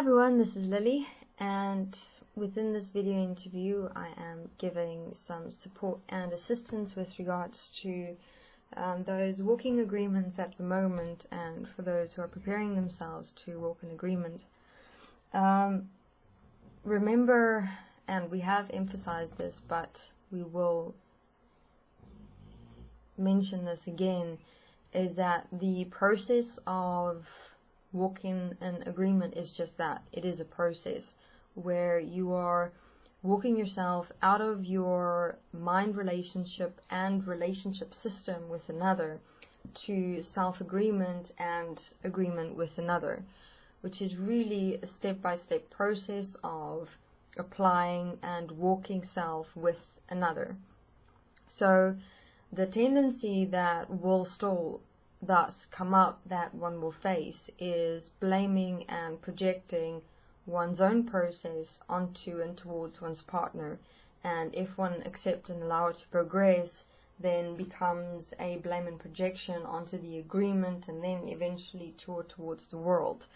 everyone, this is Lily, and within this video interview I am giving some support and assistance with regards to those walking agreements at the moment, and for those who are preparing themselves to walk an agreement. Remember, and we have emphasized this, but we will mention this again, is that the process of walking an agreement is just that. It is a process where you are walking yourself out of your mind relationship and relationship system with another to self-agreement and agreement with another, which is really a step-by-step process of applying and walking self with another. So the tendency that will still thus come up, that one will face, is blaming and projecting one's own process onto and towards one's partner, and if one accepts and allow it to progress, then becomes a blame and projection onto the agreement, and then eventually towards the world.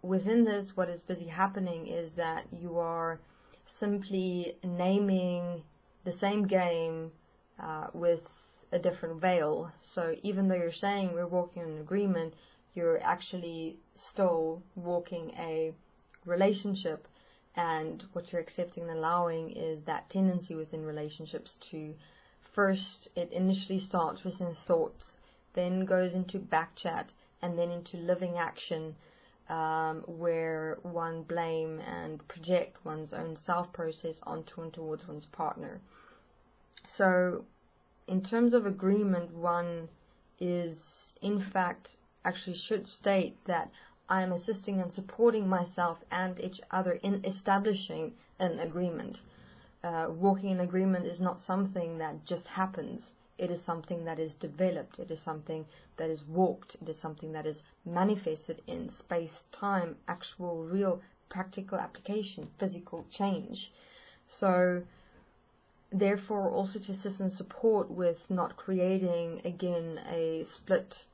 Within this, what is busy happening is that you are simply naming the same game with a different veil. So even though you're saying we're walking an agreement, you're actually still walking a relationship, and what you're accepting and allowing is that tendency within relationships to first, it initially starts within thoughts, then goes into backchat, and then into living action, where one blame and project one's own self process onto and towards one's partner. So in terms of agreement, one is, in fact, actually should state that I am assisting and supporting myself and each other in establishing an agreement. Walking an agreement is not something that just happens. It is something that is developed. It is something that is walked. It is something that is manifested in space, time, actual, real, practical application, physical change. So therefore, also to assist and support with not creating, again, a split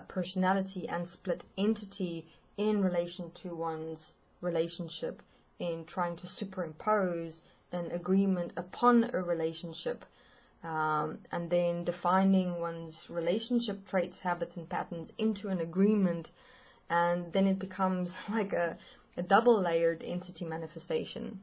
personality and split entity in relation to one's relationship, in trying to superimpose an agreement upon a relationship, and then defining one's relationship traits, habits, and patterns into an agreement, and then it becomes like a double-layered entity manifestation.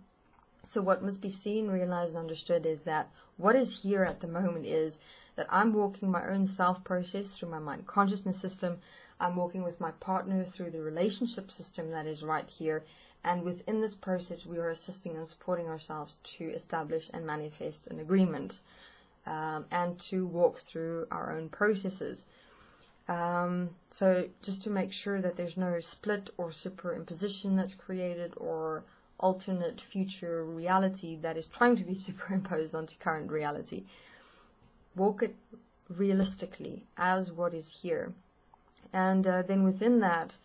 So what must be seen, realized, and understood is that what is here at the moment is that I'm walking my own self-process through my mind consciousness system. I'm walking with my partner through the relationship system that is right here. And within this process, we are assisting and supporting ourselves to establish and manifest an agreement, and to walk through our own processes. So just to make sure that there's no split or superimposition that's created, or alternate future reality that is trying to be superimposed onto current reality. Walk it realistically as what is here. And then within that,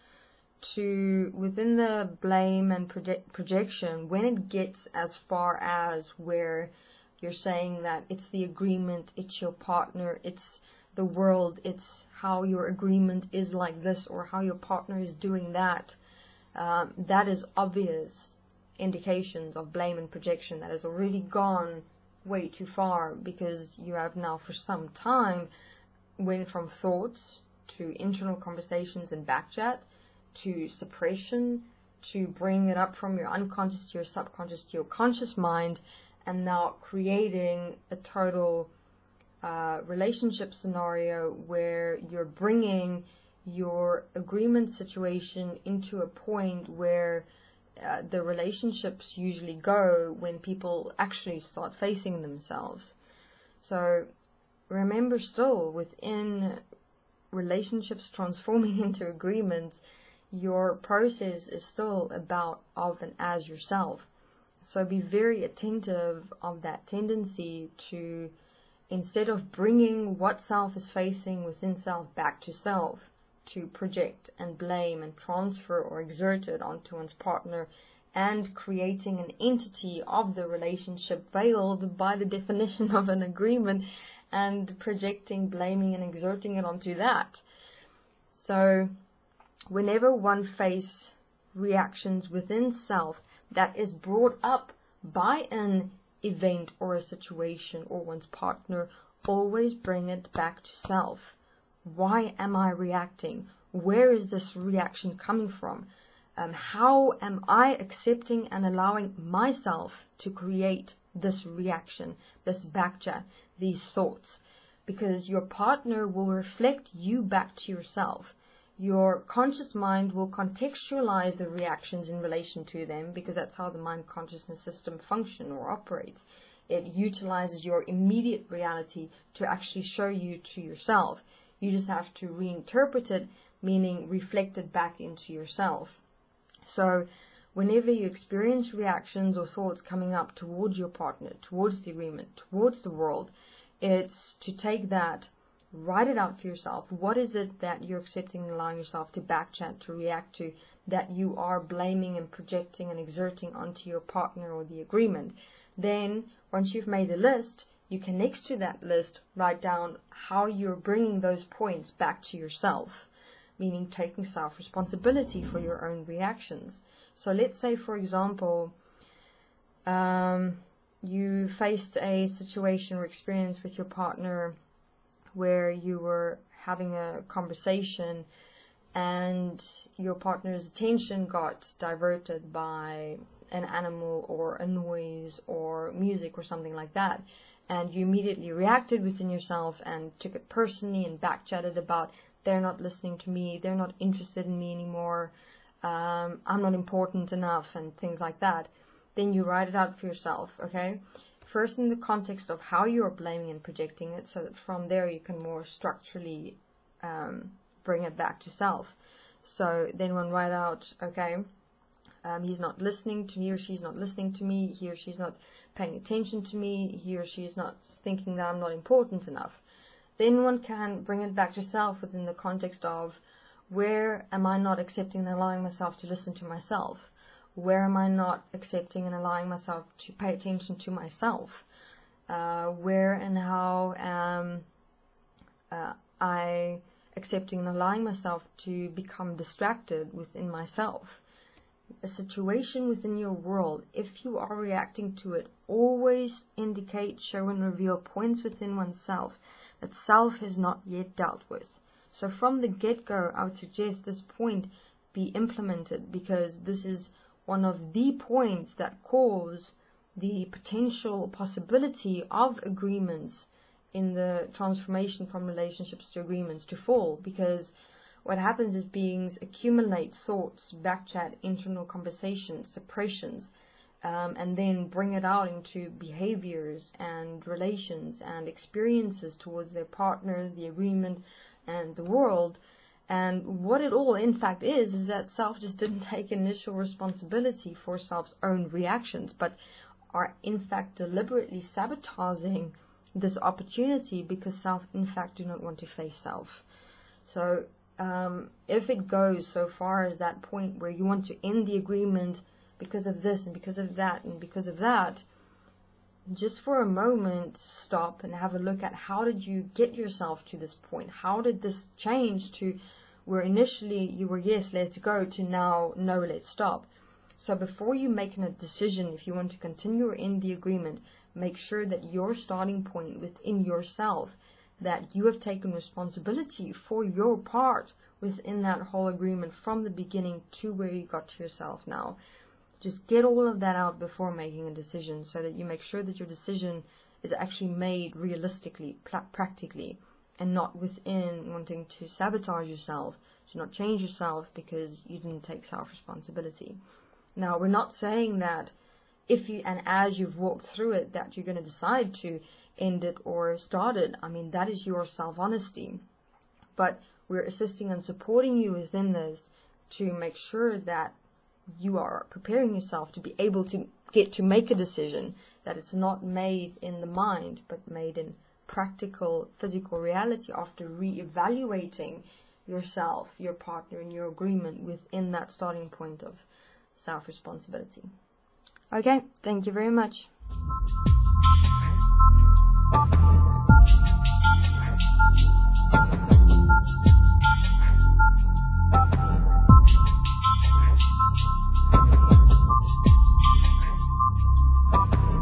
within the blame and projection, when it gets as far as where you're saying that it's the agreement, it's your partner, it's the world, it's how your agreement is like this, or how your partner is doing that, that is obvious indications of blame and projection that has already gone way too far, because you have now for some time went from thoughts to internal conversations and backchat to suppression, to bring it up from your unconscious to your subconscious to your conscious mind, and now creating a total relationship scenario where you're bringing your agreement situation into a point where the relationships usually go when people actually start facing themselves. So remember, still within relationships transforming into agreements, your process is still about of and as yourself. So be very attentive of that tendency to, instead of bringing what self is facing within self back to self, to project and blame and transfer or exert it onto one's partner, and creating an entity of the relationship veiled by the definition of an agreement, and projecting, blaming, and exerting it onto that. So whenever one face reactions within self that is brought up by an event or a situation or one's partner, always bring it back to self. Why am I reacting? Where is this reaction coming from? How am I accepting and allowing myself to create this reaction, this backchat, these thoughts? Because your partner will reflect you back to yourself. Your conscious mind will contextualize the reactions in relation to them, because that's how the mind consciousness system functions or operates. It utilizes your immediate reality to actually show you to yourself. You just have to reinterpret it, meaning reflect it back into yourself. So whenever you experience reactions or thoughts coming up towards your partner, towards the agreement, towards the world, it's to take that, write it out for yourself. What is it that you're accepting and allowing yourself to backchat, to react to, that you are blaming and projecting and exerting onto your partner or the agreement? Then, once you've made a list, you can next to that list write down how you're bringing those points back to yourself, meaning taking self-responsibility for your own reactions. So let's say, for example, you faced a situation or experience with your partner where you were having a conversation and your partner's attention got diverted by an animal or a noise or music or something like that. And you immediately reacted within yourself and took it personally and backchatted about, they're not listening to me, they're not interested in me anymore, I'm not important enough, and things like that. Then you write it out for yourself, okay? First in the context of how you're blaming and projecting it, so that from there you can more structurally bring it back to self. So then one write out, okay, he's not listening to me, or she's not listening to me, he or she's not paying attention to me, he or she is not thinking that I'm not important enough. Then one can bring it back to self within the context of, where am I not accepting and allowing myself to listen to myself? Where am I not accepting and allowing myself to pay attention to myself? Where and how am I accepting and allowing myself to become distracted within myself? A situation within your world, if you are reacting to it, always indicate, show and reveal points within oneself that self has not yet dealt with. So from the get-go, I would suggest this point be implemented, because this is one of the points that cause the potential possibility of agreements in the transformation from relationships to agreements to fall. Because what happens is beings accumulate thoughts, backchat, internal conversations, suppressions, and then bring it out into behaviors and relations and experiences towards their partner, the agreement, and the world. And what it all in fact is that self just didn't take initial responsibility for self's own reactions, but are in fact deliberately sabotaging this opportunity, because self in fact do not want to face self. So if it goes so far as that point where you want to end the agreement because of this and because of that and because of that, just for a moment stop and have a look at, how did you get yourself to this point? How did this change to where initially you were, yes, let's go, to now, no, let's stop? So before you make a decision, if you want to continue or end the agreement, make sure that your starting point within yourself, that you have taken responsibility for your part within that whole agreement from the beginning to where you got to yourself now. Just get all of that out before making a decision, so that you make sure that your decision is actually made realistically, practically, and not within wanting to sabotage yourself, to not change yourself because you didn't take self-responsibility. Now, we're not saying that if you, and as you've walked through it, that you're going to decide to end it or start it. I mean, that is your self-honesty. But we're assisting and supporting you within this to make sure that you are preparing yourself to be able to get to make a decision, that it's not made in the mind, but made in practical, physical reality after re-evaluating yourself, your partner, and your agreement within that starting point of self-responsibility. Okay, thank you very much.